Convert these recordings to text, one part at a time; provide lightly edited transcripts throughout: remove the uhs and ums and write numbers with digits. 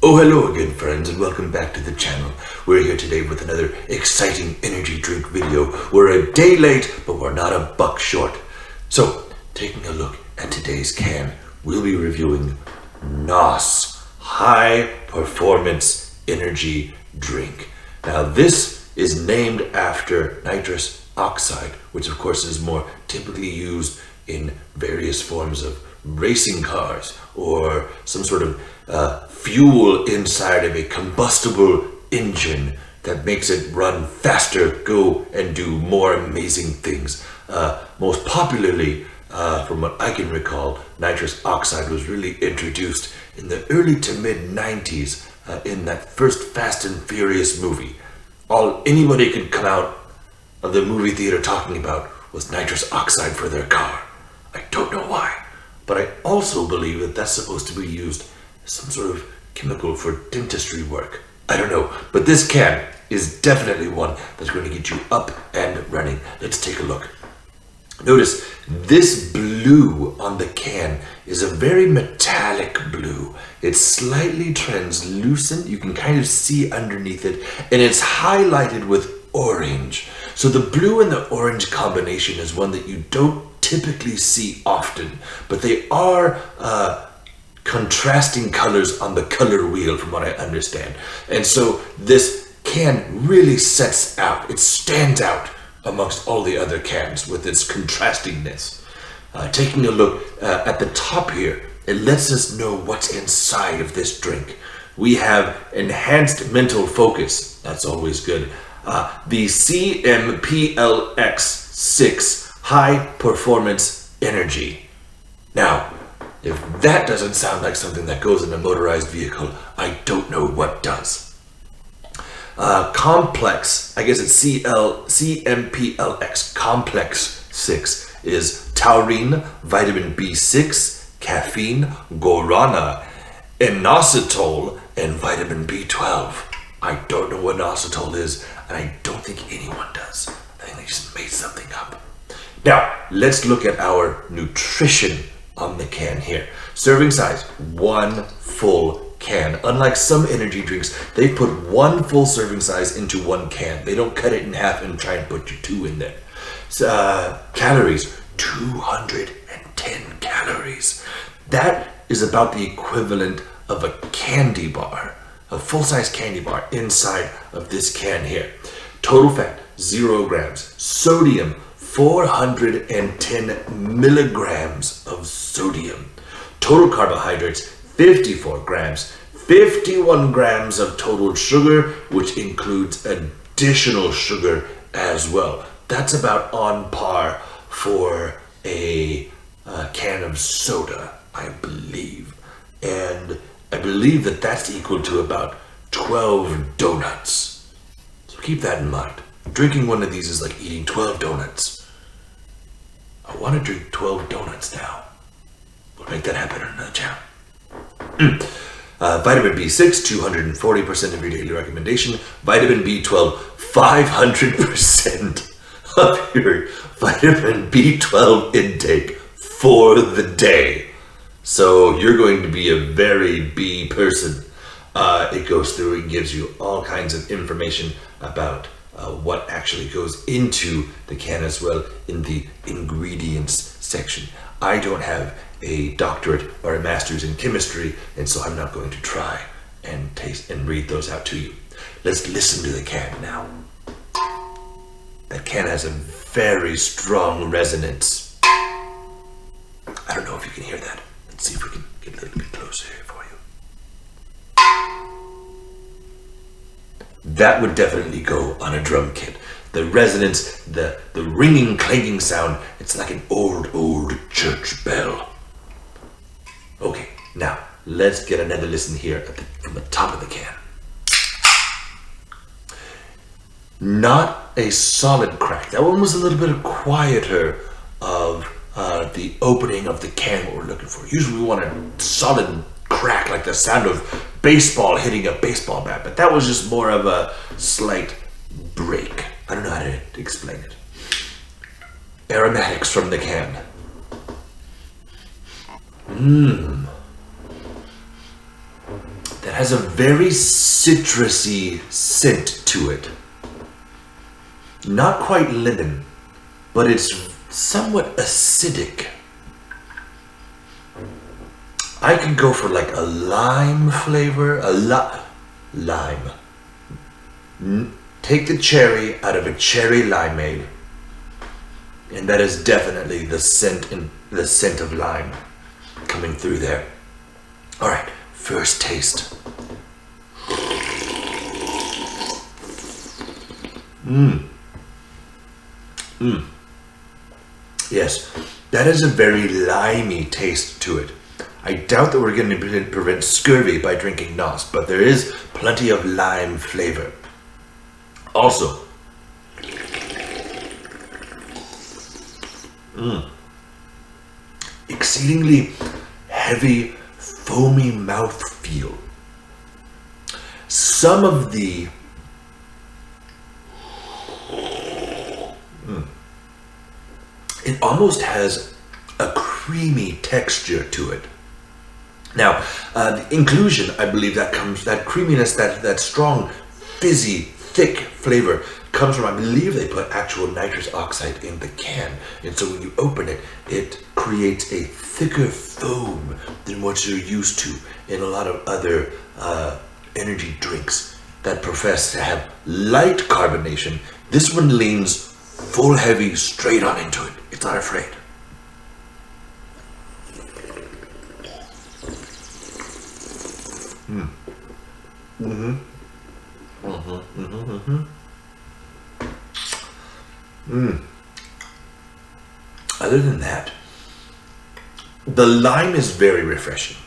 Oh, hello again, friends, and welcome back to the channel. We're here today with another exciting energy drink video. We're a day late, but we're not a buck short. So, taking a look at today's can, we'll be reviewing NOS High Performance Energy drink. Now, this is named after nitrous oxide, which of course is more typically used in various forms of racing cars or some sort of fuel inside of a combustible engine that makes it run faster, go and do more amazing things. Most popularly, from what I can recall, nitrous oxide was really introduced in the early to mid 90s in that first Fast and Furious movie. All anybody could come out of the movie theater talking about was nitrous oxide for their car. I don't know why, but I also believe that that's supposed to be used as some sort of chemical for dentistry work. I don't know, but this can is definitely one that's going to get you up and running. Let's take a look. Notice this blue on the can is a very metallic blue. It's slightly translucent. You can kind of see underneath it, and it's highlighted with orange. So the blue and the orange combination is one that you don't typically see often, but they are contrasting colors on the color wheel from what I understand. And so this can really sets out, it stands out amongst all the other cans with its contrastingness. Taking a look at the top here, it lets us know what's inside of this drink. We have enhanced mental focus, that's always good. The CMPLX6 High Performance Energy. Now, if that doesn't sound like something that goes in a motorized vehicle, I don't know what does. Complex, I guess it's CMPLX, Complex 6, is taurine, vitamin B6, caffeine, guarana, inositol, and vitamin B12. I don't know what inositol is, and I don't think anyone does. I think they just made something up. Now, let's look at our nutrition on the can here. Serving size, 1 full can. Unlike some energy drinks, they put 1 full serving size into 1 can. They don't cut it in half and try and put you 2 in there. Calories, 210 calories. That is about the equivalent of a candy bar, a full-size candy bar inside of this can here. Total fat, 0 grams. Sodium, 410 milligrams of sodium. Total carbohydrates, 54 grams. 51 grams of total sugar, which includes additional sugar as well. That's about on par for a can of soda, I believe. And I believe that that's equal to about 12 donuts. So keep that in mind. Drinking one of these is like eating 12 donuts. I want to drink 12 donuts now. We'll make that happen on another channel. Vitamin B6, 240% of your daily recommendation. Vitamin B12, 500% of your vitamin B12 intake for the day. So you're going to be a very B person. It goes through and gives you all kinds of information about what actually goes into the can as well in the ingredients section. I don't have a doctorate or a master's in chemistry, and so I'm not going to try and taste and read those out to you. Let's listen to the can now. That can has a very strong resonance. I don't know if you can hear that. Let's see if we can get a little bit closer here for you. That would definitely go on a drum kit. The resonance, the ringing, clanging sound, it's like an old church bell. Okay, now let's get another listen here from the top of the can. Not a solid crack. That one was a little bit quieter of the opening of the can, what we're looking for. Usually we want a solid crack, like the sound of baseball hitting a baseball bat, but that was just more of a slight break. I don't know how to explain it. Aromatics from the can. That has a very citrusy scent to it. Not quite lemon, but it's somewhat acidic. I could go for like a lime flavor, lime. Take the cherry out of a cherry limeade, and that is definitely the scent of lime coming through there. All right, first taste. Yes, that is a very limey taste to it. I doubt that we're going to prevent scurvy by drinking NOS, but there is plenty of lime flavor. Also, exceedingly heavy, foamy mouthfeel. Some of the it almost has a creamy texture to it. Now, the inclusion, I believe that creaminess, that strong, fizzy, thick flavor comes from, I believe they put actual nitrous oxide in the can. And so when you open it, it creates a thicker foam than what you're used to in a lot of other energy drinks that profess to have light carbonation. This one leans full heavy straight on into it. It's not afraid. Other than that, the lime is very refreshing.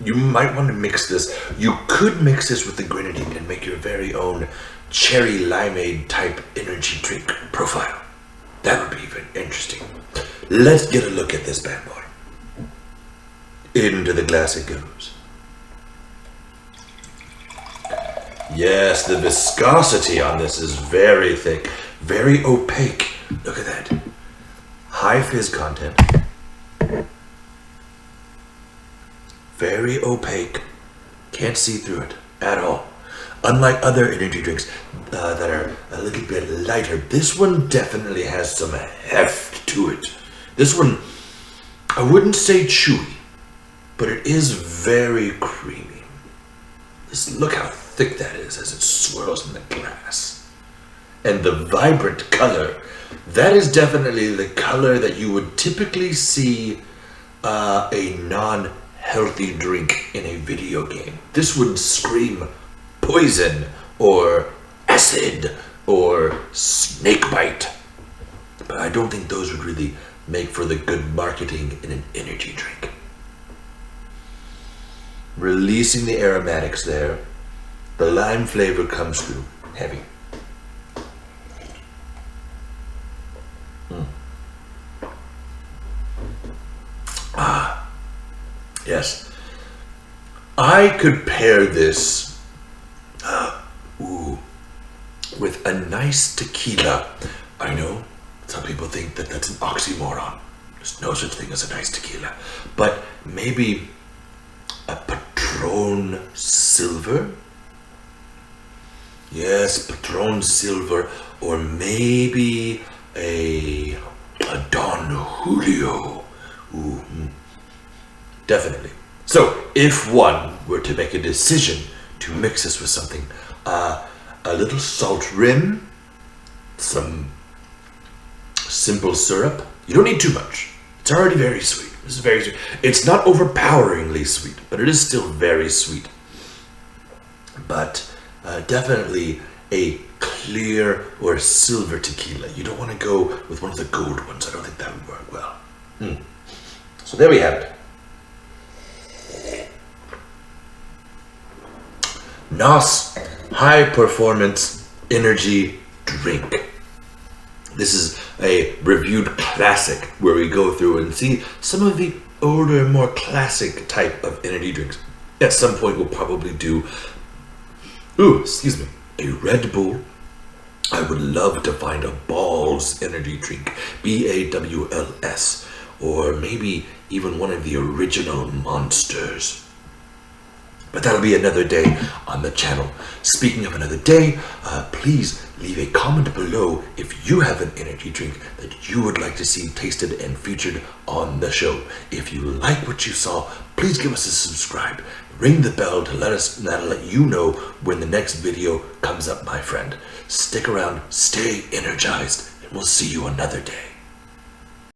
You might want to mix this. You could mix this with the grenadine and make your very own cherry limeade type energy drink profile. That would be even interesting. Let's get a look at this bad boy. Into the glass it goes. Yes, the viscosity on this is very thick, very opaque. Look at that. High fizz content. Very opaque. Can't see through it at all. Unlike other energy drinks that are a little bit lighter, this one definitely has some heft to it. This one, I wouldn't say chewy, but it is very creamy. Look how thick that is as it swirls in the glass. And the vibrant color, that is definitely the color that you would typically see a non-healthy drink in a video game. This would scream poison or acid or snakebite. But I don't think those would really make for the good marketing in an energy drink. Releasing the aromatics there. The lime flavor comes through heavy. Yes. I could pair this with a nice tequila. I know some people think that that's an oxymoron. There's no such thing as a nice tequila. But maybe a Patron Silver? Yes, Patron Silver, or maybe a Don Julio. Ooh, definitely. So, if one were to make a decision to mix this with something, a little salt rim, some simple syrup. You don't need too much. It's already very sweet. This is very sweet. It's not overpoweringly sweet, but it is still very sweet. But definitely a clear or silver tequila. You don't want to go with one of the gold ones. I don't think that would work well. So there we have it. NOS High Performance Energy Drink. This is a reviewed classic where we go through and see some of the older, more classic type of energy drinks. At some point we'll probably do, a Red Bull. I would love to find a Balls energy drink, BAWLS, or maybe even one of the original Monsters. But that'll be another day on the channel. Speaking of another day, please leave a comment below if you have an energy drink that you would like to see tasted and featured on the show. If you like what you saw, please give us a subscribe. Ring the bell to that'll let you know when the next video comes up, my friend. Stick around, stay energized, and we'll see you another day.